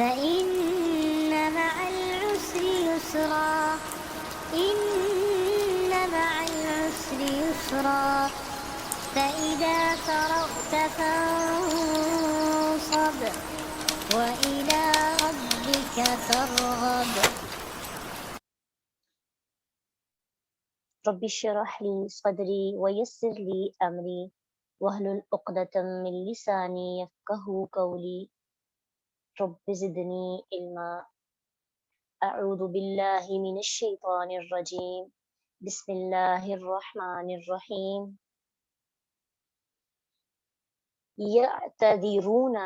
فإن مع العسر يسرا إن مع العسر يسرا فإذا فرغت فانصب وإلى ربك فارغب. رب اشرح لي صدري ويسر لي أمري واحلل عقدة من لساني يفقهوا قولي رب زدني علما. أعوذ بالله من الشيطان الرجيم بسم الله الرحمن الرحيم. یعتذرون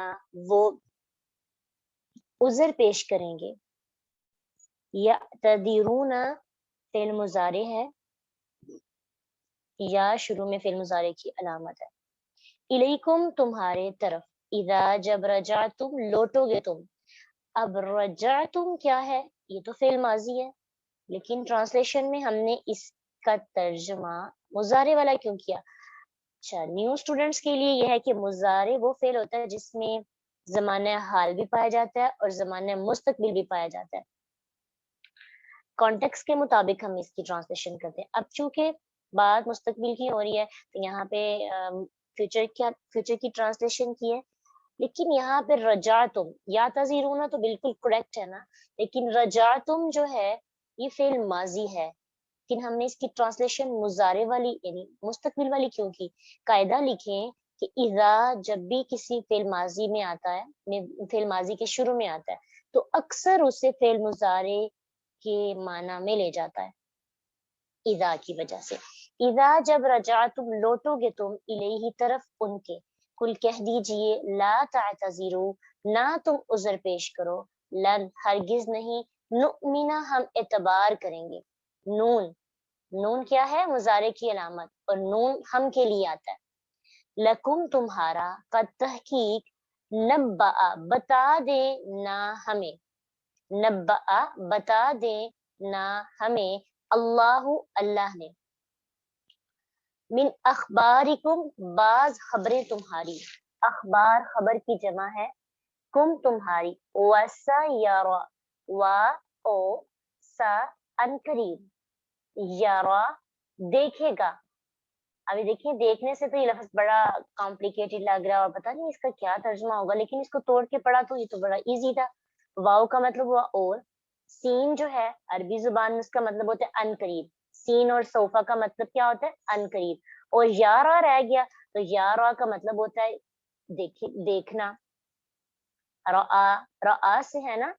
وہ عذر پیش کریں گے. یعتذرون فعل مضارع ہے، یا شروع میں فعل مضارع کی علامت ہے. الیکم تمہارے طرف، اذا جب رجعتم لوٹو گے تم. اب رجعتم کیا ہے؟ یہ تو فعل ماضی ہے، لیکن ٹرانسلیشن میں ہم نے اس کا ترجمہ مضارع والا کیوں کیا؟ اچھا، نیو اسٹوڈنٹس کے لیے یہ ہے کہ مضارع وہ فعل ہوتا ہے جس میں زمانہ حال بھی پایا جاتا ہے اور زمانہ مستقبل بھی پایا جاتا ہے. کانٹیکس کے مطابق ہم اس کی ٹرانسلیشن کرتے ہیں. اب چونکہ بات مستقبل کی ہو رہی ہے تو یہاں پہ فیوچر کی ٹرانسلیشن کی ہے، لیکن یہاں پہ رجعتم یا تذیرون تو بالکل کریکٹ ہے نا، لیکن رجعتم جو ہے یہ فعل ماضی ہے، لیکن ہم نے اس کی ٹرانسلیشن مضارع والی یعنی مستقبل والی کیوں کی؟ قاعدہ لکھیں کہ اذا جب بھی کسی فعل ماضی میں آتا ہے، فعل ماضی کے شروع میں آتا ہے تو اکثر اسے فعل مضارع کے معنی میں لے جاتا ہے اذا کی وجہ سے. اذا جب رجعتم لوٹو گے تم الیہ طرف ان کے، کل کہہ دیجئے لا تعتذروا نہ تم عذر پیش کرو، لن ہرگز نہیں، نؤمنا ہم اعتبار کریں گے. نون کیا ہے؟ مضارع کی علامت، اور نون ہم کے لیے آتا ہے. لکم تمہارا، قد تحقیق، نبأ بتا دے نہ ہمیں، نبأ بتا دے نہ ہمیں، اللہ نے، من اخبارکم بعض خبریں تمہاری. اخبار خبر کی جمع ہے، کم تمہاری، وسیرا و او سا ان قریب، یارا دیکھے گا. ابھی دیکھیں دیکھنے سے تو یہ لفظ بڑا کمپلیکیٹڈ لگ رہا ہے اور پتہ نہیں اس کا کیا ترجمہ ہوگا، لیکن اس کو توڑ کے پڑھا تو یہ تو بڑا ایزی تھا. واو کا مطلب ہوا اور، سین جو ہے عربی زبان میں اس کا مطلب ہوتا ہے ان قریب. سین اور صوفہ کا مطلب کیا ہوتا ہے؟ ان قریب. اور یارا رہ گیا تو یارا کا مطلب ہوتا ہے دیکھنا. رآ سے ہے نا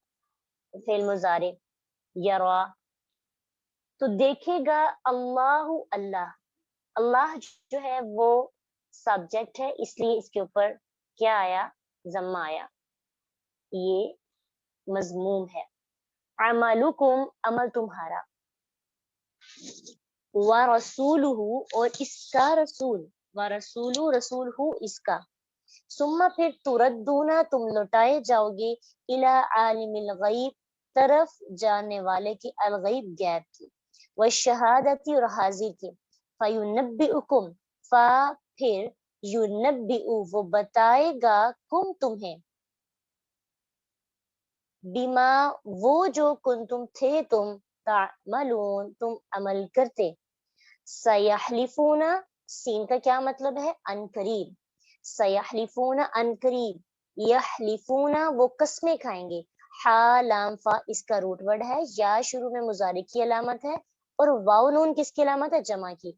فعل مضارع یرا، تو دیکھے گا اللہ. اللہ جو ہے وہ سبجیکٹ ہے، اس لیے اس کے اوپر کیا آیا؟ ضمہ آیا، یہ مضموم ہے. عملکم عمل تمہارا، ورسولہ اور اس کا رسول، ورسول رسول ہو اس کا، ثم پھر تردون تم لوٹائے جاؤ گے، الی عالم الغیب طرف جاننے والے کی، الغیب غیب کی، والشہادتی اور حاضر کی، فینبئکم پھر یونبئ وہ بتائے گا، کم تمہیں، بما وہ جو کنتم تھے تم، تعملون تم عمل کرتے. سیحلفون سین کا کیا مطلب ہے؟ ان قریب. سیحلفون ان قریب، یحلفون وہ قسمیں کھائیں گے. حا لام فا اس کا روٹ ورڈ ہے، یا شروع میں مضارع کی علامت ہے، اور واو نون کس کی علامت ہے؟ جمع کی.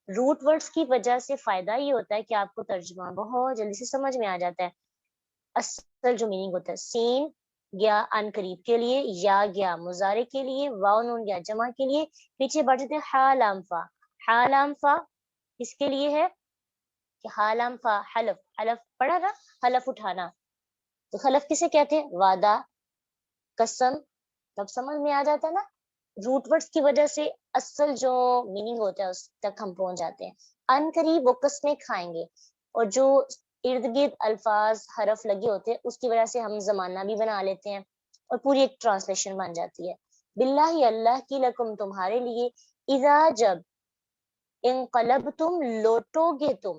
روٹ ورڈز کی وجہ سے فائدہ یہ ہوتا ہے کہ آپ کو ترجمہ بہت جلدی سے سمجھ میں آ جاتا ہے. اصل جو میننگ ہوتا ہے، سین گیا ان قریب کے لیے، یا گیا مضارع کے لیے، واو نون گیا جمع کے لیے، پیچھے بڑھ جاتے ہیں حا لام فا. حا لام فا اس کے لیے ہے کہ حا لام فا حلف، حلف پڑھا نا، حلف اٹھانا. تو حلف کسے کہتے ہیں؟ وعدہ، قسم. تب سمجھ میں آ جاتا ہے نا. روٹ ورڈز کی وجہ سے اصل جو میننگ ہوتا ہے اس تک ہم پہنچ جاتے ہیں. ان قریب وہ قسمیں کھائیں گے، اور جو ارد گرد الفاظ حرف لگے ہوتے ہیں اس کی وجہ سے ہم زمانہ بھی بنا لیتے ہیں اور پوری ایک ٹرانسلیشن بن جاتی ہے. باللہ اللہ کی، لکم تمہارے لیے، اذا جب، انقلبتم لوٹو گے تم،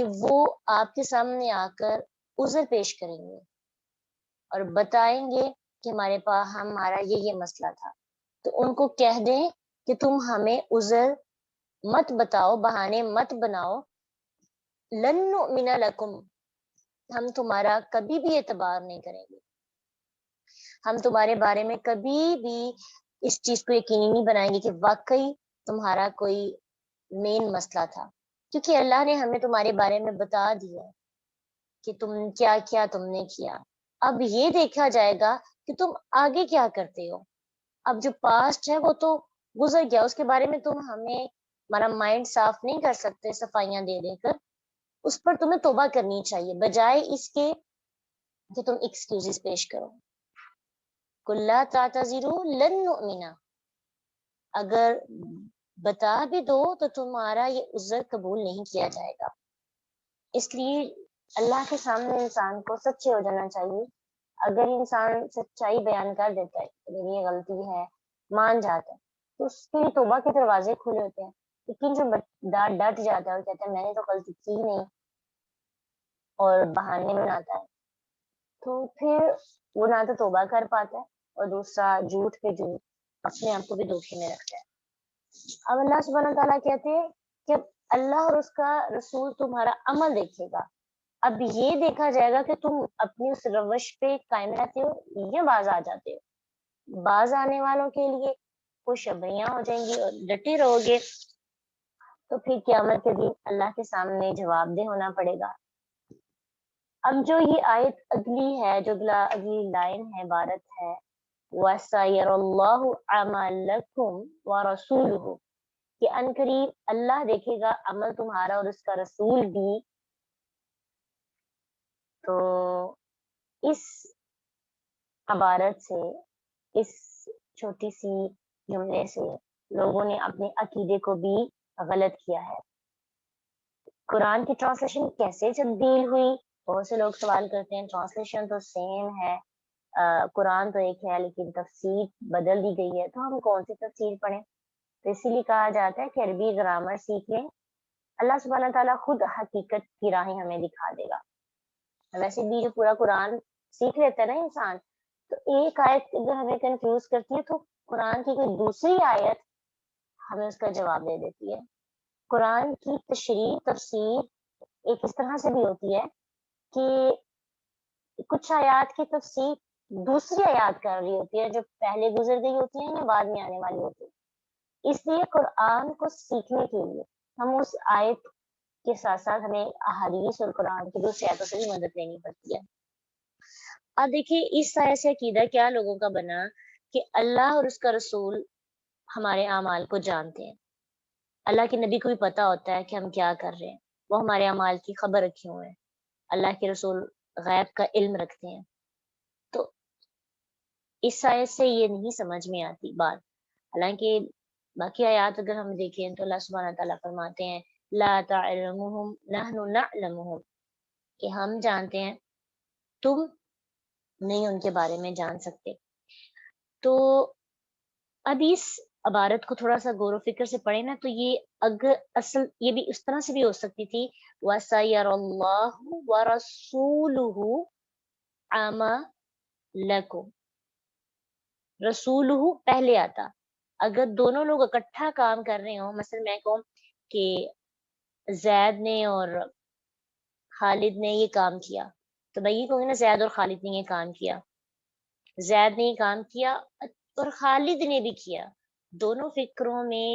کہ وہ آپ کے سامنے آ کر عذر پیش کریں گے اور بتائیں گے کہ ہمارا یہ مسئلہ تھا، تو ان کو کہہ دیں کہ تم ہمیں عذر مت بتاؤ، بہانے مت بناؤ، لن نؤمن لکم، ہم تمہارا کبھی بھی اعتبار نہیں کریں گے، ہم تمہارے بارے میں کبھی بھی اس چیز کو یقینی نہیں بنائیں گے کہ واقعی تمہارا کوئی مین مسئلہ تھا، کیونکہ اللہ نے ہمیں تمہارے بارے میں بتا دیا کہ تم کیا کیا تم نے کیا، اب یہ دیکھا جائے گا کہ تم آگے کیا کرتے ہو، اب جو پاسٹ ہے وہ تو گزر گیا، اس کے بارے میں تم ہمیں ہمارا مائنڈ صاف نہیں کر سکتے صفائیاں دے دے کر، اس پر تمہیں توبہ کرنی چاہیے بجائے اس کے کہ تم ایکسکیوزز پیش کرو. قُل لَا تَعْتَذِرُوا لَن نُؤْمِنَ، اگر بتا بھی دو تو تمہارا یہ عذر قبول نہیں کیا جائے گا. اس لیے اللہ کے سامنے انسان کو سچے ہو جانا چاہیے. اگر انسان سچائی بیان کر دیتا ہے کہ میری یہ غلطی ہے، مان جاتا ہے، تو اس کے لیے توبہ کے دروازے کھلے ہوتے ہیں. لیکن جو ڈٹ جاتا ہے اور کہتا ہے میں نے تو غلطی کی نہیں اور بہانے بناتا ہے، تو پھر وہ نہ تو توبہ کر پاتا ہے اور دوسرا جھوٹ پہ جھوٹ اپنے آپ کو بھی دھوکے میں رکھتا ہے. اب اللہ سبحانہ تعالیٰ کہتے ہیں کہ اللہ اور اس کا رسول تمہارا عمل دیکھے گا، اب یہ دیکھا جائے گا کہ تم اپنی اس روش پہ قائم رہتے ہو یا باز آ جاتے ہو. باز آنے والوں کے لیے خوشخبریاں ہو جائیں گی اور ڈٹے رہو گے تو پھر قیامت کے دن اللہ کے سامنے جواب دہ ہونا پڑے گا. اب جو یہ آیت اگلی ہے، جو اگلی لائن ہے، عبارت ہے وَسَيَرَى اللَّهُ عَمَلَكُمْ وَرَسُولُهُ، کہ ان قریب اللہ دیکھے گا عمل تمہارا اور اس کا رسول بھی. تو اس عبارت سے، اس چھوٹی سی جملے سے لوگوں نے اپنے عقیدے کو بھی غلط کیا ہے. قرآن کی ٹرانسلیشن کیسے تبدیل ہوئی؟ بہت سے لوگ سوال کرتے ہیں. ٹرانسلیشن تو سیم ہے، قرآن تو ایک ہے لیکن تفسیر بدل دی گئی ہے، تو ہم کون سی تفسیر پڑھیں؟ تو اسی لیے کہا جاتا ہے کہ عربی گرامر سیکھ لیں، اللہ سبحانہ تعالیٰ خود حقیقت کی راہیں ہمیں دکھا دے گا. ویسے بھی جو پورا قرآن سیکھ لیتا ہے نا انسان، تو ایک آیت اگر ہمیں کنفیوز کرتی ہے تو قرآن کی کوئی دوسری آیت ہمیں اس کا جواب دے دیتی ہے. قرآن کی تشریح تفسیر ایک اس طرح سے بھی ہوتی ہے کہ کچھ آیات کی تفسیر دوسری آیات کر رہی ہوتی ہے جو پہلے گزر گئی ہوتی ہیں یا بعد میں آنے والی ہوتی ہے. اس لیے قرآن کو سیکھنے کے لیے ہم اس آیت کے ساتھ ساتھ ہمیں احادیث اور قرآن کی دوسری آیتوں سے بھی مدد لینی پڑتی ہے. اب دیکھیے اس آیت سے عقیدہ کیا لوگوں کا بنا کہ اللہ اور اس کا رسول ہمارے اعمال کو جانتے ہیں. اللہ کے نبی کو بھی پتا ہوتا ہے کہ ہم کیا کر رہے ہیں، وہ ہمارے اعمال کی خبر رکھے ہوئے ہیں. اللہ کے رسول غیب کا علم رکھتے ہیں. تو اس آیت سے یہ نہیں سمجھ میں آتی بات. حالانکہ باقی آیات اگر ہم دیکھیں تو اللہ سبحانہ تعالیٰ فرماتے ہیں لا تعلمهم نحن نعلمهم، کہ ہم جانتے ہیں تم نہیں ان کے بارے میں جان سکتے. تو اب اس عبارت کو تھوڑا سا غور و فکر سے پڑھیں نا، تو یہ اگر اصل یہ بھی اس طرح سے بھی ہو سکتی تھی وَسَيَرَى اللَّهُ وَرَسُولُهُ عَمَلَكُمْ، رسولہ پہلے آتا. اگر دونوں لوگ اکٹھا کام کر رہے ہوں، مثلا میں کہوں کہ زید نے اور خالد نے یہ کام کیا، تو میں یہ کہوں گی نا زید اور خالد نے یہ کام کیا، زید نے یہ کام کیا اور خالد نے بھی کیا. دونوں فکروں میں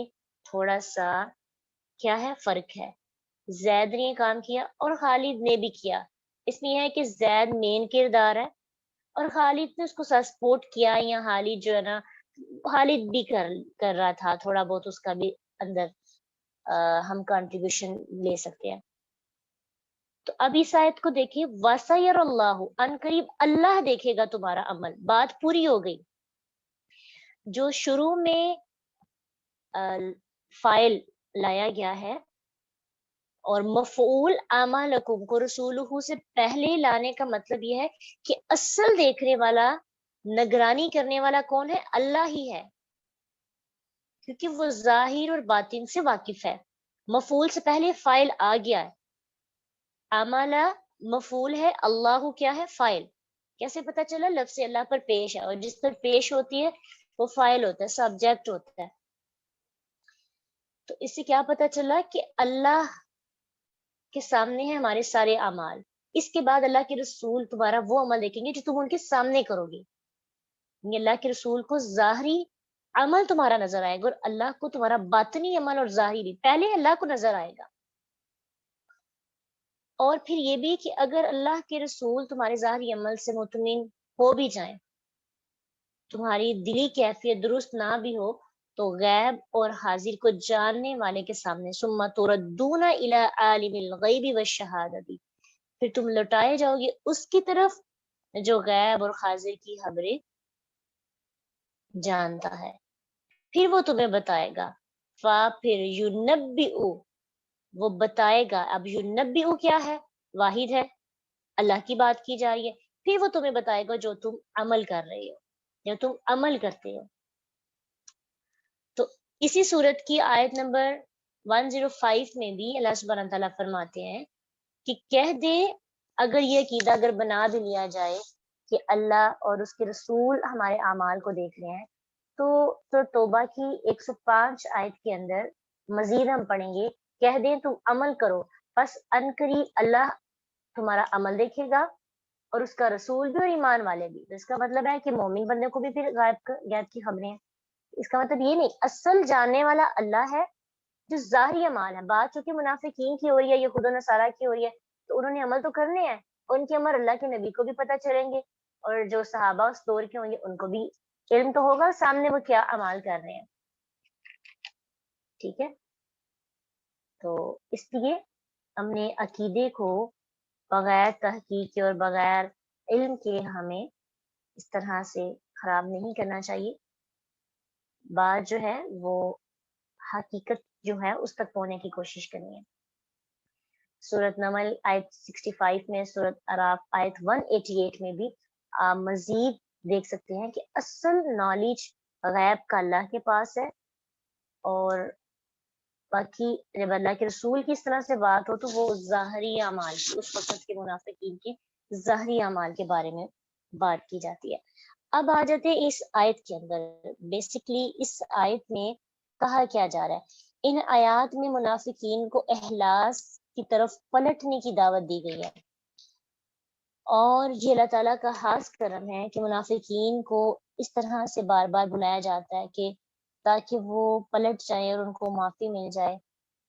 تھوڑا سا کیا ہے فرق ہے. زید نے یہ کام کیا اور خالد نے بھی کیا. اس میں یہ ہے کہ زید مین کردار ہے اور خالد نے اس کو سپورٹ کیا، یا خالد جو ہے نا خالد بھی کر رہا تھا تھوڑا بہت، اس کا بھی اندر ہم کنٹریبیوشن لے سکتے ہیں. تو اب اس آیت کو دیکھیے وَسَيَرَى اللَّهُ، ان قریب اللہ دیکھے گا تمہارا عمل. بات پوری ہو گئی. جو شروع میں فائل لایا گیا ہے اور مفعول اعمالکم کو رسولہ سے پہلے لانے کا مطلب یہ ہے کہ اصل دیکھنے والا، نگرانی کرنے والا کون ہے؟ اللہ ہی ہے، کیونکہ وہ ظاہر اور باطن سے واقف ہے. مفعول سے پہلے فائل آ گیا ہے عمل مفعول ہے، اللہ کیا ہے؟ فاعل. کیسے پتا چلا؟ لفظ اللہ پر پیش ہے، اور جس پر پیش ہوتی ہے وہ فاعل ہوتا ہے، سبجیکٹ ہوتا ہے. تو اس سے کیا پتا چلا کہ اللہ کے سامنے ہے ہمارے سارے اعمال. اس کے بعد اللہ کے رسول تمہارا وہ عمل دیکھیں گے جو تم ان کے سامنے کرو گی. یعنی اللہ کے رسول کو ظاہری عمل تمہارا نظر آئے گا، اور اللہ کو تمہارا باطنی عمل اور ظاہری. پہلے اللہ کو نظر آئے گا. اور پھر یہ بھی کہ اگر اللہ کے رسول تمہارے ظاہری عمل سے مطمئن ہو بھی جائیں، تمہاری دلی کیفیت درست نہ بھی ہو، تو غیب اور حاضر کو جاننے والے کے سامنے ثم تردون الی عالم الغیب والشہادۃ، پھر تم لوٹائے جاؤ گے اس کی طرف جو غیب اور حاضر کی خبریں جانتا ہے، پھر وہ تمہیں بتائے گا. پھر یونبئ، وہ بتائے گا. اب یونبئ کیا ہے؟ واحد ہے، اللہ کی بات کی جا رہی ہے. پھر وہ تمہیں بتائے گا جو تم عمل کر رہے ہو، جو تم عمل کرتے ہو. تو اسی صورت کی آیت نمبر 105 میں بھی اللہ سبحانہ تعالیٰ فرماتے ہیں کہ کہہ دے، اگر یہ عقیدہ اگر بنا بھی لیا جائے کہ اللہ اور اس کے رسول ہمارے اعمال کو دیکھ رہے ہیں، تو توبہ کی 105 آیت کے اندر مزید ہم پڑھیں گے، کہہ دیں تم عمل کرو، پس عنقریب اللہ تمہارا عمل دیکھے گا، اور اس کا رسول بھی اور ایمان والے بھی. تو اس کا مطلب ہے کہ مومن بندے کو بھی پھر غیب کی خبریں ہیں. اس کا مطلب یہ نہیں، اصل جاننے والا اللہ ہے. جو ظاہری اعمال ہے، بات چونکہ منافقین کی ہو رہی ہے، یہ خود و نصارہ کی ہو رہی ہے، تو انہوں نے عمل تو کرنے ہیں، ان کے عمل اللہ کے نبی کو بھی پتہ چلیں گے، اور جو صحابہ اس دور کے ہوں گے ان کو بھی علم تو ہوگا سامنے وہ کیا اعمال کر رہے ہیں. ٹھیک ہے، تو اس لیے ہم نے عقیدے کو بغیر تحقیق کے اور بغیر علم کے ہمیں اس طرح سے خراب نہیں کرنا چاہیے. بات جو ہے وہ حقیقت جو ہے اس تک پہنچنے کی کوشش کرنی ہے. سورت نمل آیت 65 میں، سورت اعراف آیت 188 میں بھی آپ مزید دیکھ سکتے ہیں کہ اصل نالج غیب کا اللہ کے پاس ہے، اور باقی جب اللہ کے رسول کی اس طرح سے بات ہو تو وہ ظاہری اعمال کی، اس وقت کے منافقین کے ظاہری اعمال کے بارے میں بات کی جاتی ہے. اب آ جاتے ہیں اس آیت کے اندر. بیسیکلی اس آیت میں کہا کیا جا رہا ہے؟ ان آیات میں منافقین کو اخلاص کی طرف پلٹنے کی دعوت دی گئی ہے، اور یہ اللہ تعالیٰ کا خاص کرم ہے کہ منافقین کو اس طرح سے بار بار بلایا جاتا ہے کہ تاکہ وہ پلٹ جائیں اور ان کو معافی مل جائے.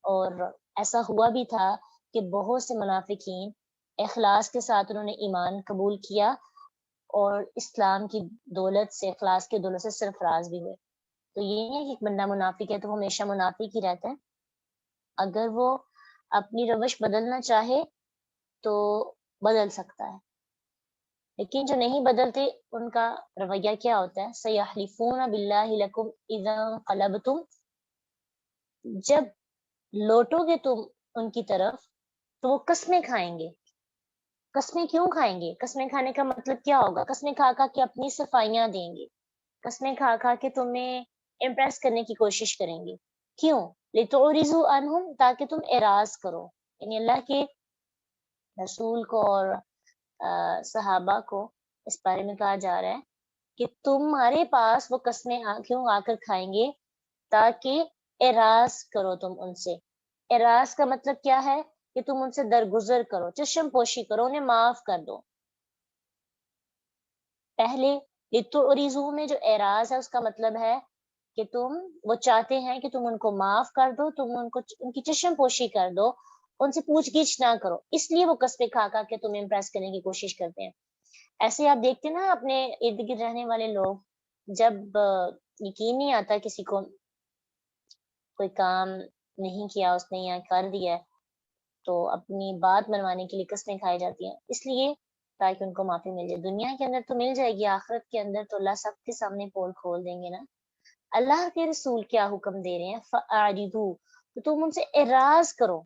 اور ایسا ہوا بھی تھا کہ بہت سے منافقین اخلاص کے ساتھ انہوں نے ایمان قبول کیا، اور اسلام کی دولت سے، اخلاص کی دولت سے سرفراز بھی ہوئے. تو یہ نہیں ہے کہ ایک بندہ منافق ہے تو وہ ہمیشہ منافق ہی رہتا ہے. اگر وہ اپنی روش بدلنا چاہے تو بدل سکتا ہے، لیکن جو نہیں بدلتے ان کا رویہ کیا ہوتا ہے؟ سَيَحْلِفُونَ بِاللَّهِ لَكُمْ إِذَا انقلبتم، جب لوٹو گے تم ان کی طرف تو وہ قسمیں کھائیں گے. قسمیں کیوں کھائیں گے؟ قسمیں کھانے کا مطلب کیا ہوگا؟ قسمیں کھا کھا کے اپنی صفائیاں دیں گے، قسمیں کھا کھا کے تمہیں امپریس کرنے کی کوشش کریں گے. کیوں؟ لِتُعْرِضُوا عَنْهُمْ، تاکہ تم اعراض کرو. یعنی اللہ کے رسول کو اور صحابہ کو اس بارے میں کہا جا رہا ہے کہ تمہارے پاس وہ قسمیں کیوں آ کر کھائیں گے؟ تاکہ اعراض کرو تم ان سے. اعراض کا مطلب کیا ہے؟ کہ تم ان سے درگزر کرو، چشم پوشی کرو، انہیں معاف کر دو. پہلے لِتُعْرِضُوا میں جو اعراض ہے اس کا مطلب ہے کہ وہ چاہتے ہیں کہ تم ان کو معاف کر دو، تم ان کی چشم پوشی کر دو، ان سے پوچھ گچھ نہ کرو، اس لیے وہ قسمیں کھا کھا کے تمہیں امپریس کرنے کی کوشش کرتے ہیں. ایسے آپ دیکھتے نا اپنے ارد گرد رہنے والے لوگ، جب یقین نہیں آتا کسی کو، کوئی کام نہیں کیا اس نے یا کر دیا تو اپنی بات منوانے کے لیے قسمیں کھائی جاتی ہیں، اس لیے تاکہ ان کو معافی مل جائے. دنیا کے اندر تو مل جائے گی، آخرت کے اندر تو اللہ سب کے سامنے پول کھول دیں گے نا. اللہ کے رسول کیا حکم دے رہے ہیں؟ فَأَعْرِضُوا، تو تم ان سے اعراض کرو.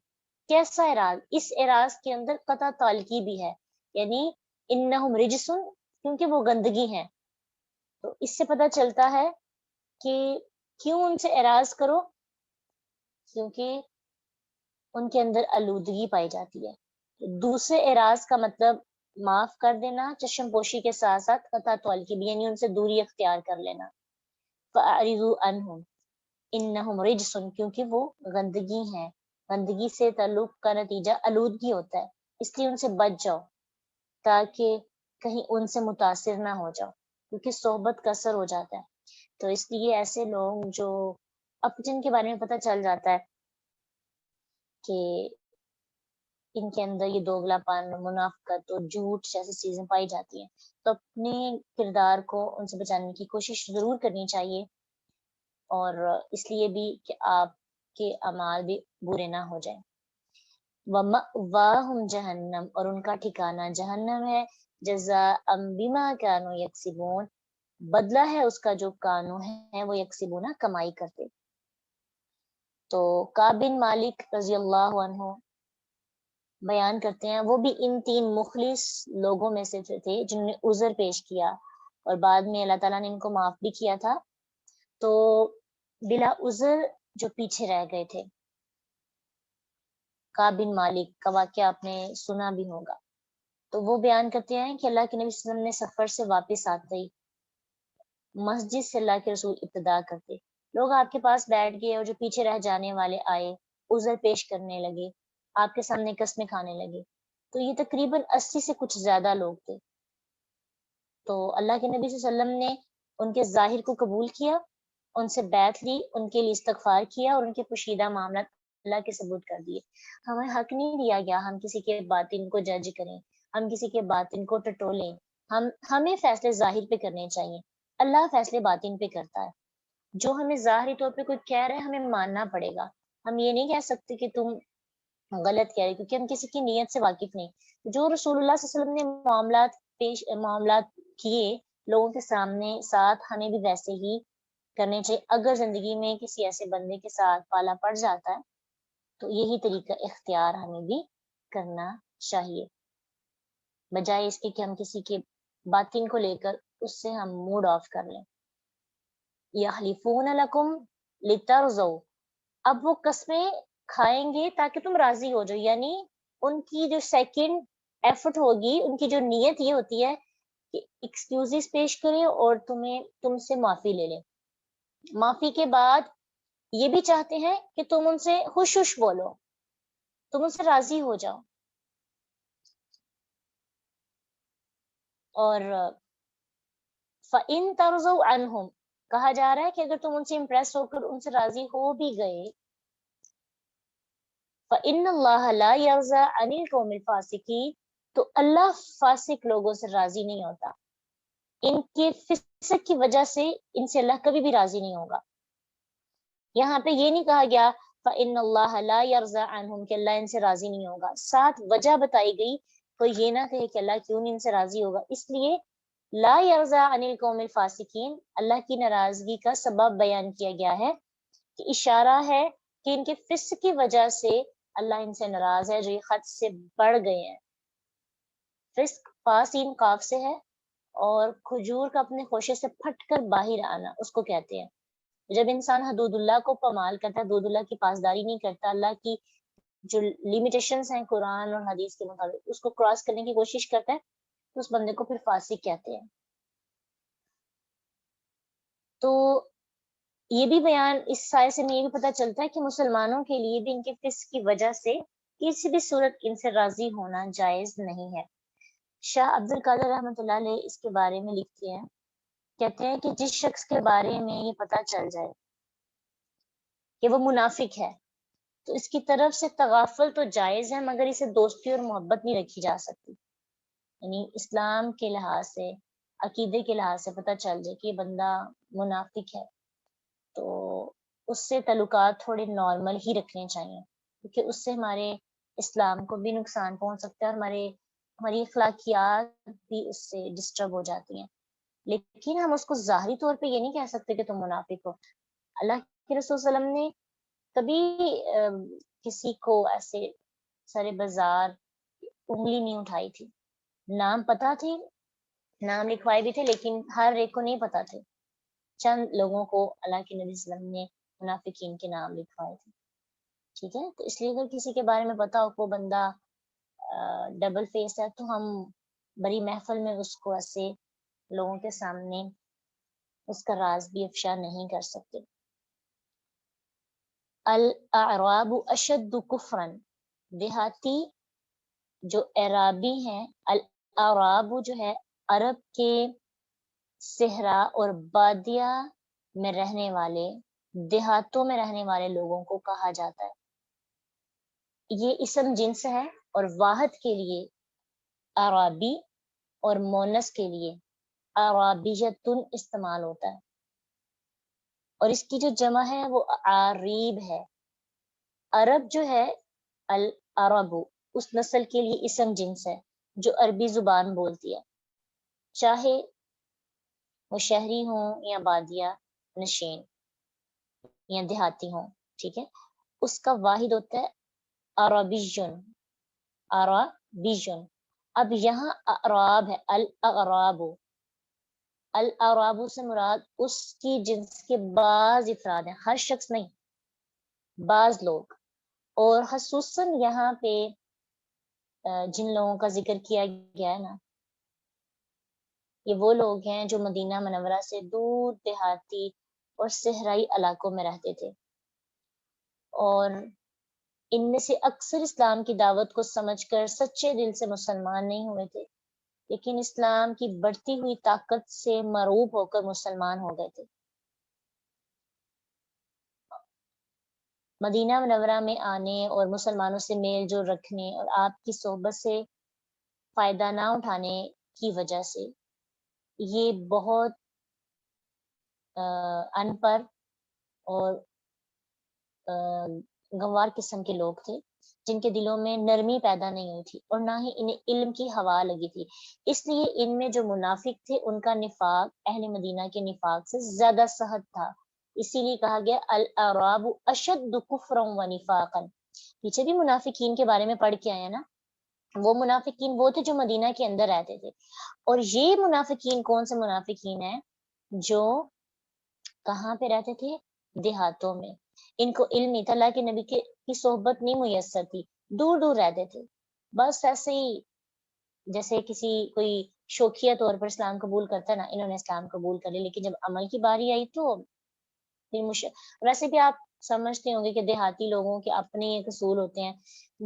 کیسا اعراض؟ اس اعراض کے اندر قطع تعلقی بھی ہے، یعنی انہم رجسن، کیونکہ وہ گندگی ہیں. تو اس سے پتہ چلتا ہے کہ کیوں ان سے اعراض کرو، کیونکہ ان کے اندر آلودگی پائی جاتی ہے. دوسرے اعراض کا مطلب معاف کر دینا چشم پوشی کے ساتھ ساتھ قطع طول کی بھی، یعنی ان سے دوری اختیار کر لینا. فَأَعْرِضُوا عَنْهُمْ إِنَّهُمْ رِجْسٌ، کیونکہ وہ گندگی ہیں. گندگی سے تعلق کا نتیجہ آلودگی ہوتا ہے، اس لیے ان سے بچ جاؤ تاکہ کہیں ان سے متاثر نہ ہو جاؤ، کیونکہ صحبت کا اثر ہو جاتا ہے. تو اس لیے ایسے لوگ جو اب جن کے بارے میں پتہ چل جاتا ہے کہ ان کے اندر یہ دوگلا پن، منافقت اور جھوٹ جیسی چیزیں پائی جاتی ہیں، تو اپنے کردار کو ان سے بچانے کی کوشش ضرور کرنی چاہیے، اور اس لیے بھی کہ آپ کے اعمال بھی برے نہ ہو جائیں. وَمَأْوَاهُمْ جہنم، اور ان کا ٹھکانہ جہنم ہے. جزاء بما كانوا یکسبون، بدلہ ہے اس کا جو کانوں ہے وہ یکسبون کمائی کرتے. تو کعب بن مالک رضی اللہ عنہ بیان کرتے ہیں وہ بھی ان 3 مخلص لوگوں میں سے تھے جنہوں نے عذر پیش کیا اور بعد میں اللہ تعالیٰ نے ان کو معاف بھی کیا تھا. تو بلا عذر جو پیچھے رہ گئے تھے، کعب بن مالک کا واقعہ آپ نے سنا بھی ہوگا. تو وہ بیان کرتے ہیں کہ اللہ کے نبی صلی اللہ علیہ وسلم نے سفر سے واپس آتے ہی مسجد سے اللہ کے رسول ابتدا کرتے. لوگ آپ کے پاس بیٹھ گئے اور جو پیچھے رہ جانے والے آئے عذر پیش کرنے لگے، آپ کے سامنے قسمیں کھانے لگے. تو یہ تقریباً 80 سے کچھ زیادہ لوگ تھے. تو اللہ کے نبی صلی اللہ علیہ وسلم نے ان کے ظاہر کو قبول کیا، ان سے بیعت لی، ان کے لیے استغفار کیا اور ان کے پوشیدہ معاملات اللہ کے ثبوت کر دیے. ہمیں حق نہیں دیا گیا ہم کسی کے باطن کو جج کریں، ہم کسی کے باطن کو ٹٹولیں. ہمیں فیصلے ظاہر پہ کرنے چاہیے، اللہ فیصلے باطن پہ کرتا ہے. جو ہمیں ظاہری طور پہ کوئی کہہ رہا ہے ہمیں ماننا پڑے گا. ہم یہ نہیں کہہ سکتے کہ تم غلط کہہ رہے، کیونکہ ہم کسی کی نیت سے واقف نہیں. جو رسول اللہ صلی اللہ علیہ وسلم نے معاملات کیے لوگوں کے سامنے، ساتھ ہمیں بھی ویسے ہی کرنے چاہیے. اگر زندگی میں کسی ایسے بندے کے ساتھ پالا پڑ جاتا ہے تو یہی طریقہ اختیار ہمیں بھی کرنا چاہیے، بجائے اس کے کہ ہم کسی کے باطن کو لے کر اس سے ہم موڈ آف کر لیں. یحلفون لکم لترضوا، اب وہ قسمیں کھائیں گے تاکہ تم راضی ہو جاؤ. یعنی ان کی جو سیکنڈ ایفرٹ ہوگی، ان کی جو نیت یہ ہوتی ہے کہ ایکسکیوزز پیش کریں اور تم سے معافی لے لیں. معافی کے بعد یہ بھی چاہتے ہیں کہ تم ان سے خوش بولو، تم ان سے راضی ہو جاؤ. اور فَإِن تَرْضَوْا عَنْهُمْ، کہا جا رہا ہے کہ اگر تم ان سے امپریس ہو کر ان سے راضی ہو بھی گئے، فَإِنَّ اللَّهَ لَا يَرْضَىٰ عَنِ الْقَوْمِ الْفَاسِقِينَ، تو اللہ فاسق لوگوں سے راضی نہیں ہوتا. ان کے فسق کی وجہ سے ان سے اللہ کبھی بھی راضی نہیں ہوگا. یہاں پہ یہ نہیں کہا گیا فَإِنَّ اللَّهَ لَا يَرْضَىٰ عَنْهُمْ کہ اللہ ان سے راضی نہیں ہوگا، ساتھ وجہ بتائی گئی. تو یہ نہ کہے کہ اللہ کیوں نہیں ان سے راضی ہوگا. اس لیے لا یرضیٰ عن القوم الفاسقین، اللہ کی ناراضگی کا سبب بیان کیا گیا ہے کہ اشارہ ہے کہ ان کے فسق کی وجہ سے اللہ ان سے ناراض ہے جو یہ حد سے بڑھ گئے ہیں. فسق فاسین قاف سے ہے، اور کھجور کا اپنے خوشے سے پھٹ کر باہر آنا اس کو کہتے ہیں. جب انسان حدود اللہ کو پامال کرتا ہے، حدود اللہ کی پاسداری نہیں کرتا، اللہ کی جو لیمیٹیشنز ہیں قرآن اور حدیث کے مطابق اس کو کراس کرنے کی کوشش کرتا ہے، تو اس بندے کو پھر فاسق کہتے ہیں. تو یہ بھی بیان اس سائے سے میں یہ بھی پتہ چلتا ہے کہ مسلمانوں کے لیے بھی ان کے فسق کی وجہ سے کسی بھی صورت ان سے راضی ہونا جائز نہیں ہے. شاہ عبد القادر رحمۃ اللہ علیہ اس کے بارے میں لکھتے ہیں، کہتے ہیں کہ جس شخص کے بارے میں یہ پتہ چل جائے کہ وہ منافق ہے تو اس کی طرف سے تغافل تو جائز ہے، مگر اسے دوستی اور محبت نہیں رکھی جا سکتی. یعنی اسلام کے لحاظ سے، عقیدے کے لحاظ سے پتہ چل جائے کہ یہ بندہ منافق ہے تو اس سے تعلقات تھوڑے نارمل ہی رکھنے چاہیے، کیونکہ اس سے ہمارے اسلام کو بھی نقصان پہنچ سکتا ہے اور ہماری اخلاقیات بھی اس سے ڈسٹرب ہو جاتی ہیں. لیکن ہم اس کو ظاہری طور پہ یہ نہیں کہہ سکتے کہ تم منافق ہو. اللہ کے رسول صلی اللہ علیہ وسلم نے کبھی کسی کو ایسے سر بازار انگلی نہیں اٹھائی تھی. نام پتہ تھی، نام لکھوائے بھی تھے، لیکن ہر ایک کو نہیں پتہ تھے. چند لوگوں کو اللہ کے نبی صلی اللہ علیہ وسلم نے منافقین کے نام لکھوائے تھے. ٹھیک ہے، تو اس لیے اگر کسی کے بارے میں پتا ہو کو بندہ ڈبل فیس ہے تو ہم بڑی محفل میں اس کو ایسے لوگوں کے سامنے اس کا راز بھی افشا نہیں کر سکتے. الاعراب اشد کفرا، دیہاتی جو اعرابی ہیں، الاعراب جو ہے عرب کے صحرا اور بادیہ میں رہنے والے، دیہاتوں میں رہنے والے لوگوں کو کہا جاتا ہے. یہ اسم جنس ہے اور واحد کے لیے عربی اور مونس کے لیے عربیتن استعمال ہوتا ہے، اور اس کی جو جمع ہے وہ عریب ہے. عرب جو ہے العرب اس نسل کے لیے اسم جنس ہے جو عربی زبان بولتی ہے، چاہے وہ شہری ہوں یا بادیہ نشین یا دیہاتی ہوں. ٹھیک ہے، اس کا واحد ہوتا ہے عربیجن، عربیجن. اب یہاں اعراب ہے، الاعراب، الاعراب سے مراد اس کی جنس کے بعض افراد ہیں، ہر شخص نہیں، بعض لوگ. اور خصوصاً یہاں پہ جن لوگوں کا ذکر کیا گیا ہے نا، یہ وہ لوگ ہیں جو مدینہ منورہ سے دور دیہاتی اور صحرائی علاقوں میں رہتے تھے، اور ان میں سے اکثر اسلام کی دعوت کو سمجھ کر سچے دل سے مسلمان نہیں ہوئے تھے، لیکن اسلام کی بڑھتی ہوئی طاقت سے مرعوب ہو کر مسلمان ہو گئے تھے. مدینہ منورہ میں آنے اور مسلمانوں سے میل جول رکھنے اور آپ کی صحبت سے فائدہ نہ اٹھانے کی وجہ سے یہ بہت ان پڑھ اور گنوار قسم کے لوگ تھے، جن کے دلوں میں نرمی پیدا نہیں ہوئی تھی اور نہ ہی انہیں علم کی ہوا لگی تھی. اس لیے ان میں جو منافق تھے ان کا نفاق اہل مدینہ کے نفاق سے زیادہ سخت تھا. اسی لیے کہا گیا الاعراب اشد کفرا و نفاقا. پیچھے بھی منافقین کے بارے میں پڑھ کے آئے نا، وہ منافقین وہ تھے جو مدینہ کے اندر رہتے تھے، اور یہ منافقین کون سے منافقین ہیں؟ جو کہاں پہ رہتے تھے؟ دیہاتوں میں. ان کو علم نہیں تھا، اللہ کے نبی کی صحبت نہیں میسر تھی، دور دور رہتے تھے. بس ایسے ہی جیسے کسی کوئی شوخیہ طور پر اسلام قبول کرتا ہے نا، انہوں نے اسلام قبول کر لیا، لیکن جب عمل کی باری آئی تو پھر ویسے بھی آپ سمجھتے ہوں گے کہ دیہاتی لوگوں کے اپنے ایک اصول ہوتے ہیں،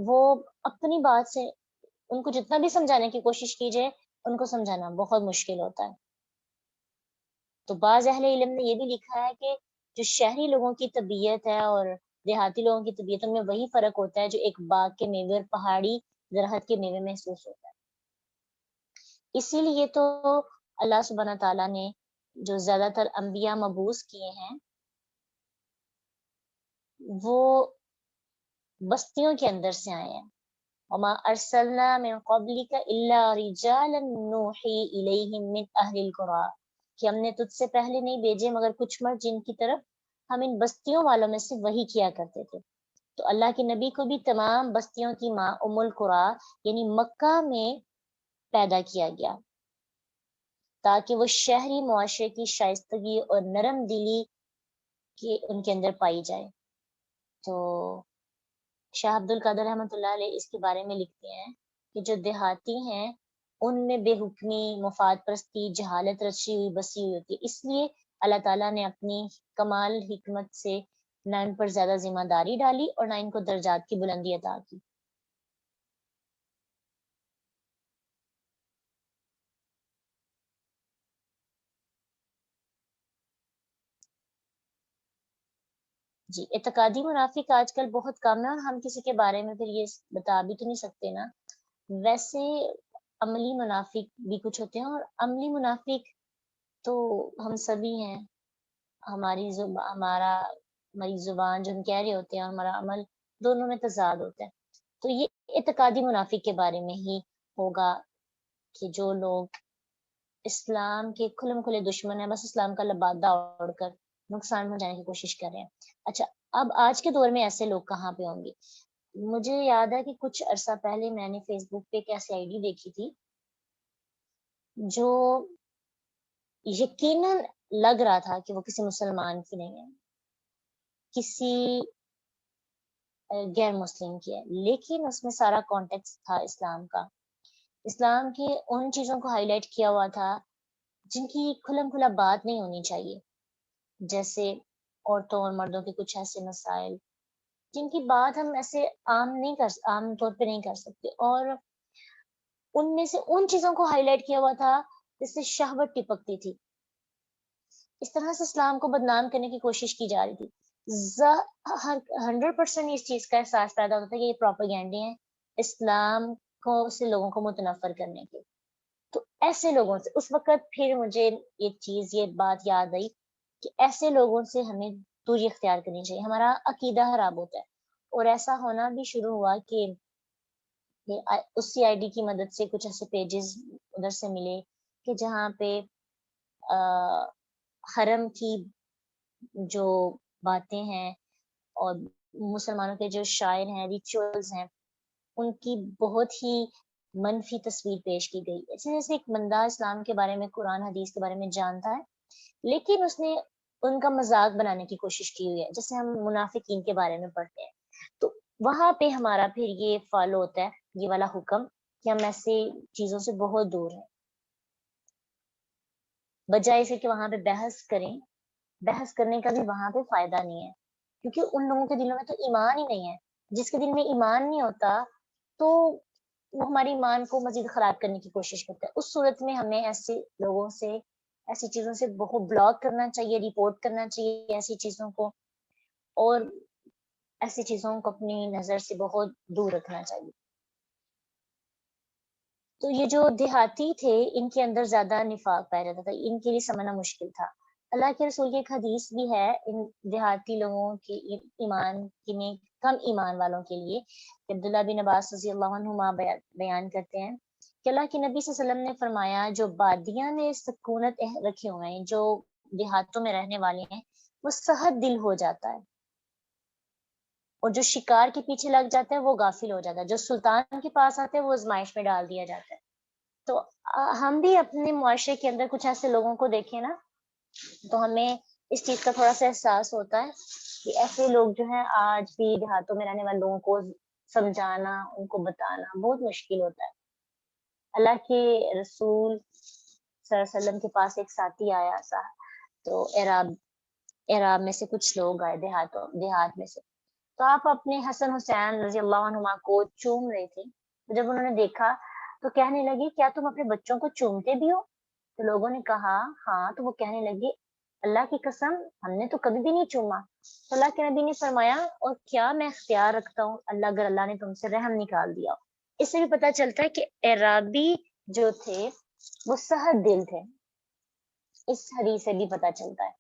وہ اپنی بات سے ان کو جتنا بھی سمجھانے کی کوشش کی جائے ان کو سمجھانا بہت مشکل ہوتا ہے. تو بعض اہل علم نے یہ بھی لکھا ہے کہ جو شہری لوگوں کی طبیعت ہے اور دیہاتی لوگوں کی طبیعتوں میں وہی فرق ہوتا ہے جو ایک باغ کے میوے اور پہاڑی درخت کے میوے محسوس ہوتا ہے. اسی لیے تو اللہ سبحانہ تعالیٰ نے جو زیادہ تر انبیاء مبعوث کیے ہیں وہ بستیوں کے اندر سے آئے ہیں. وما ارسلنا من قبلک الا رجالا نوحی الیہم من اہل القری، کہ ہم نے تجھ سے پہلے نہیں بھیجے مگر کچھ مرد جن کی طرف ہم ان بستیوں والوں میں سے وحی کیا کرتے تھے. تو اللہ کے نبی کو بھی تمام بستیوں کی ماں ام القری یعنی مکہ میں پیدا کیا گیا تاکہ وہ شہری معاشرے کی شائستگی اور نرم دلی کی ان کے اندر پائی جائے. تو شاہ عبد القادر رحمۃ اللہ علیہ اس کے بارے میں لکھتے ہیں کہ جو دیہاتی ہیں ان میں بے حکمی، مفاد پرستی، جہالت رچی ہوئی بسی ہوئی ہوتی ہے. اس لیے اللہ تعالیٰ نے اپنی کمال حکمت سے نہ ان پر زیادہ ذمہ داری ڈالی اور نہ ان کو درجات کی بلندی عطا کی. جی، اعتقادی منافق آج کل بہت کم ہے اور ہم کسی کے بارے میں پھر یہ بتا بھی تو نہیں سکتے نا. ویسے عملی منافق بھی کچھ ہوتے ہیں، اور عملی منافق تو ہم سبھی ہیں. ہماری زبان جو ہم کہہ رہے ہوتے ہیں اور ہمارا عمل دونوں میں تضاد ہوتا ہے. تو یہ اعتقادی منافق کے بارے میں ہی ہوگا کہ جو لوگ اسلام کے کھلم کھلے دشمن ہیں، بس اسلام کا لبادہ اوڑھ کر نقصان پہنچانے کی کوشش کر رہے ہیں. اچھا، اب آج کے دور میں ایسے لوگ کہاں پہ ہوں گے؟ مجھے یاد ہے کہ کچھ عرصہ پہلے میں نے فیس بک پہ ایک ایسی آئی ڈی دیکھی تھی جو یقیناً لگ رہا تھا کہ وہ کسی مسلمان کی نہیں ہے، کسی غیر مسلم کی ہے، لیکن اس میں سارا کانٹیکس تھا اسلام کا، اسلام کی ان چیزوں کو ہائی لائٹ کیا ہوا تھا جن کی کھلم کھلا بات نہیں ہونی چاہیے، جیسے عورتوں اور مردوں کے کچھ ایسے مسائل جن کی بات ہم ایسے عام طور پہ نہیں کر سکتے، اور ان میں سے ان چیزوں کو ہائی لائٹ کیا ہوا تھا جس سے شہوت ٹپکتی تھی، اس طرح سے اسلام کو بدنام کرنے کی کوشش کی جا رہی تھی۔ 100% اس چیز کا احساس پیدا ہوتا تھا کہ یہ پروپیگینڈے ہیں اسلام کو سے لوگوں کو متنفر کرنے کے، تو ایسے لوگوں سے اس وقت پھر مجھے یہ بات یاد آئی کہ ایسے لوگوں سے ہمیں دوری اختیار کرنی چاہیے، ہمارا عقیدہ خراب ہوتا ہے، اور ایسا ہونا بھی شروع ہوا کہ اس سی آئی ڈی کی مدد سے کچھ ایسے پیجز ادھر سے ملے کہ جہاں پہ حرم کی جو باتیں ہیں اور مسلمانوں کے جو شاعر ہیں، ریچولز ہیں، ان کی بہت ہی منفی تصویر پیش کی گئی، جیسے ایک بندہ اسلام کے بارے میں، قرآن حدیث کے بارے میں جانتا ہے، لیکن اس نے ان کا مذاق بنانے کی کوشش کی ہوئی ہے، جیسے ہم منافقین کے بارے میں پڑھتے ہیں، تو وہاں پہ ہمارا پھر یہ فالو ہوتا ہے، یہ والا حکم کہ ہم ایسے چیزوں سے بہت دور ہیں، بجائے سے کہ وہاں پہ بحث کریں، بحث کرنے کا بھی وہاں پہ فائدہ نہیں ہے، کیونکہ ان لوگوں کے دلوں میں تو ایمان ہی نہیں ہے، جس کے دل میں ایمان نہیں ہوتا تو وہ ہماری ایمان کو مزید خراب کرنے کی کوشش کرتا ہے، اس صورت میں ہمیں ایسے لوگوں سے، ایسی چیزوں سے بہت بلاک کرنا چاہیے، رپورٹ کرنا چاہیے ایسی چیزوں کو، اور ایسی چیزوں کو اپنی نظر سے بہت دور رکھنا چاہیے۔ تو یہ جو دیہاتی تھے ان کے اندر زیادہ نفاق پایا جاتا تھا، ان کے لیے سمجھنا مشکل تھا۔ اللہ کے رسول کی ایک حدیث بھی ہے ان دیہاتی لوگوں کی ایمان کی کم ایمان والوں کے لیے، کہ عبداللہ بن عباس رضی اللہ عنہما بیان کرتے ہیں کہ اللہ کے نبی صلی اللہ علیہ وسلم نے فرمایا جو بادیاں میں سکونت رکھے ہوئے ہیں، جو دیہاتوں میں رہنے والے ہیں، وہ صحت دل ہو جاتا ہے، اور جو شکار کے پیچھے لگ جاتا ہے وہ غافل ہو جاتا ہے، جو سلطان کے پاس آتے ہیں وہ آزمائش میں ڈال دیا جاتا ہے۔ تو ہم بھی اپنے معاشرے کے اندر کچھ ایسے لوگوں کو دیکھیں نا، تو ہمیں اس چیز کا تھوڑا سا احساس ہوتا ہے کہ ایسے لوگ جو ہیں آج بھی دیہاتوں میں رہنے والے لوگوں کو سمجھانا، ان کو بتانا بہت مشکل ہوتا ہے۔ اللہ کے رسول صلی اللہ علیہ وسلم کے پاس ایک ساتھی آیا سا، تو اعراب میں سے کچھ لوگ آئے دیہات میں سے، تو آپ اپنے حسن حسین رضی اللہ عنہما کو چوم رہے تھے، تو جب انہوں نے دیکھا تو کہنے لگی کیا تم اپنے بچوں کو چومتے بھی ہو؟ تو لوگوں نے کہا ہاں، تو وہ کہنے لگی اللہ کی قسم ہم نے تو کبھی بھی نہیں چوما۔ تو اللہ کے نبی نے فرمایا اور کیا میں اختیار رکھتا ہوں اگر اللہ نے تم سے رحم نکال دیا۔ اس سے بھی پتہ چلتا ہے کہ اعرابی جو تھے وہ سخت دل تھے، اس حدیث سے بھی پتہ چلتا ہے،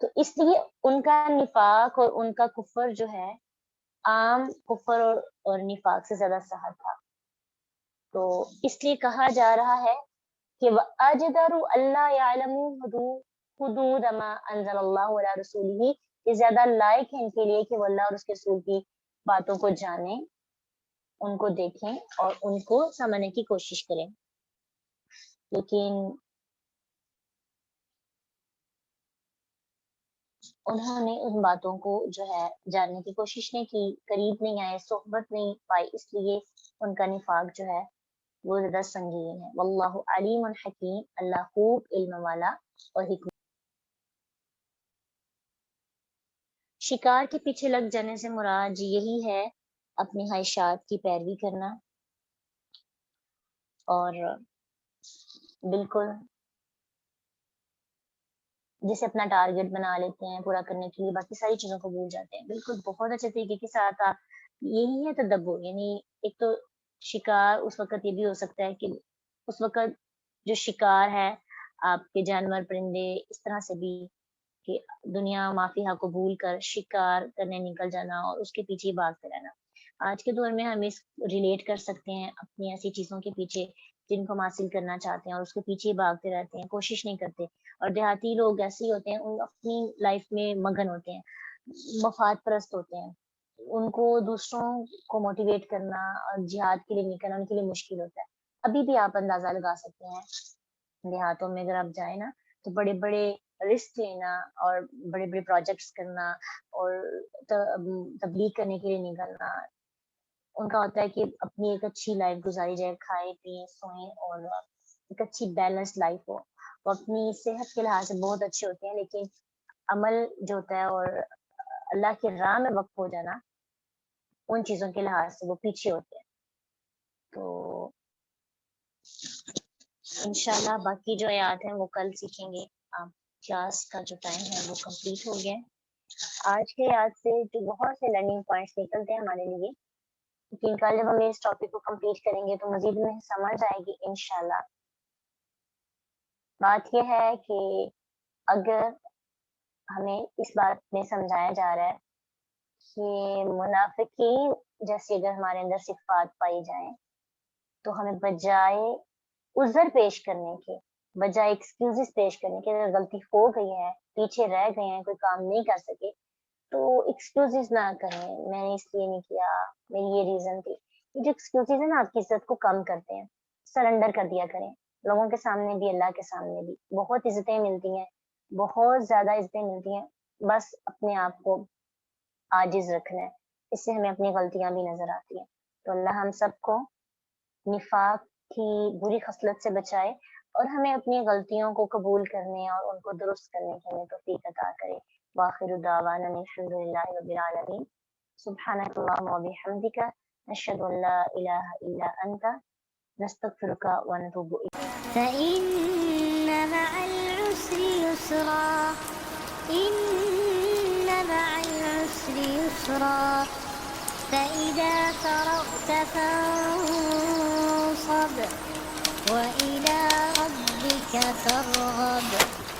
تو اس لیے ان کا نفاق اور ان کا کفر جو ہے عام کفر اور نفاق سے زیادہ سخت تھا، تو اس لیے کہا جا رہا ہے کہ وَأَجْدَرُ أَلَّا يَعْلَمُوا حدود ما انزل اللہ علی رسولہ، یہ زیادہ لائق ہے ان کے لیے کہ وہ اللہ اور اس کے رسول کی باتوں کو جانیں، ان کو دیکھیں اور ان کو سمجھنے کی کوشش کریں، لیکن انہوں نے ان باتوں کو جو ہے جاننے کی کوشش نہیں کی، قریب نہیں آئے، صحبت نہیں پائی، اس لیے ان کا نفاق جو ہے وہ زیادہ سنگین ہے۔ واللہ علیم حکیم، اللہ خوب علم والا اور حکمت۔ شکار کے پیچھے لگ جانے سے مراد یہی ہے اپنی خواہشات کی پیروی کرنا، اور بالکل جسے اپنا ٹارگٹ بنا لیتے ہیں پورا کرنے کے لیے، باقی ساری چیزوں کو بھول جاتے ہیں۔ بالکل بہت اچھے طریقے کے ساتھ آپ، یہی ہے تدبر، یعنی ایک تو شکار اس وقت یہ بھی ہو سکتا ہے کہ اس وقت جو شکار ہے آپ کے جانور پرندے اس طرح سے بھی کہ دنیا مافیہ کو بھول کر شکار کرنے نکل جانا اور اس کے پیچھے بھاگتے رہنا۔ آج کے دور میں ہم اس ریلیٹ کر سکتے ہیں اپنی ایسی چیزوں کے پیچھے جن کو ہم حاصل کرنا چاہتے ہیں اور اس کے پیچھے بھاگتے رہتے ہیں، کوشش نہیں کرتے، اور دیہاتی لوگ ایسے ہی ہوتے ہیں، ان اپنی لائف میں مگن ہوتے ہیں، مفاد پرست ہوتے ہیں، ان کو دوسروں کو موٹیویٹ کرنا اور جہاد کے لیے نکلنا ان کے لیے مشکل ہوتا ہے۔ ابھی بھی آپ اندازہ لگا سکتے ہیں دیہاتوں میں اگر آپ جائیں نا تو بڑے بڑے رسک لینا اور بڑے بڑے پروجیکٹس کرنا اور تبلیغ کرنے کے لیے نکلنا. ان کا ہوتا ہے کہ اپنی ایک اچھی لائف گزاری جائے, کھائے پیئیں سوئیں اور ایک اچھی بیلنس لائف ہو. وہ اپنی صحت کے لحاظ سے بہت اچھے ہوتے ہیں, لیکن عمل جو ہوتا ہے اور اللہ کی راہ میں وقف ہو جانا, ان چیزوں کے لحاظ سے وہ پیچھے ہوتے ہیں. تو انشاءاللہ باقی جو آیات ہیں وہ کل سیکھیں گے. آپ کلاس کا جو ٹائم ہے وہ کمپلیٹ ہو گیا ہے. آج کے آیات سے جو بہت سے لرننگ پوائنٹس نکلتے ہیں ہمارے لیے, لیکن کل جب ہم اس ٹاپک کو کمپلیٹ کریں گے تو مزید میں سمجھ آئے گی انشاءاللہ. بات یہ ہے کہ اگر ہمیں اس بات میں سمجھایا جا رہا ہے کہ منافقین جیسے اگر ہمارے اندر صفات پائی جائیں تو ہمیں بجائے عذر پیش کرنے کے, بجائے ایکسکیوزز پیش کرنے کے, اگر غلطی ہو گئی ہے, پیچھے رہ گئے ہیں, کوئی کام نہیں کر سکے, تو ایکسکیوزز نہ کریں, میں نے اس لیے نہیں کیا, میری یہ ریزن تھی. یہ جو ایکسکیوزز ہیں نا آپ کی عزت کو کم کرتے ہیں. سرنڈر کر دیا کریں, لوگوں کے سامنے بھی اللہ کے سامنے بھی. بہت عزتیں ملتی ہیں, بہت زیادہ عزتیں ملتی ہیں, بس اپنے آپ کو عاجز رکھنا ہے. اس سے ہمیں اپنی غلطیاں بھی نظر آتی ہیں. تو اللہ ہم سب کو نفاق کی بری خصلت سے بچائے اور ہمیں اپنی غلطیوں کو قبول کرنے اور ان کو درست کرنے کی ہمیں توفیق عطا کرے. وآخر دعوانا الحمد للہ رب العالمین. سبحانک اللہم وبحمدک, نشہد ان لا الہ الا انت, نستغفرک ونتوب الیک. فإن مع العسر يسرا إن مع العسر يسرا فإذا فرغت فانصب وإلى ربك فارغب.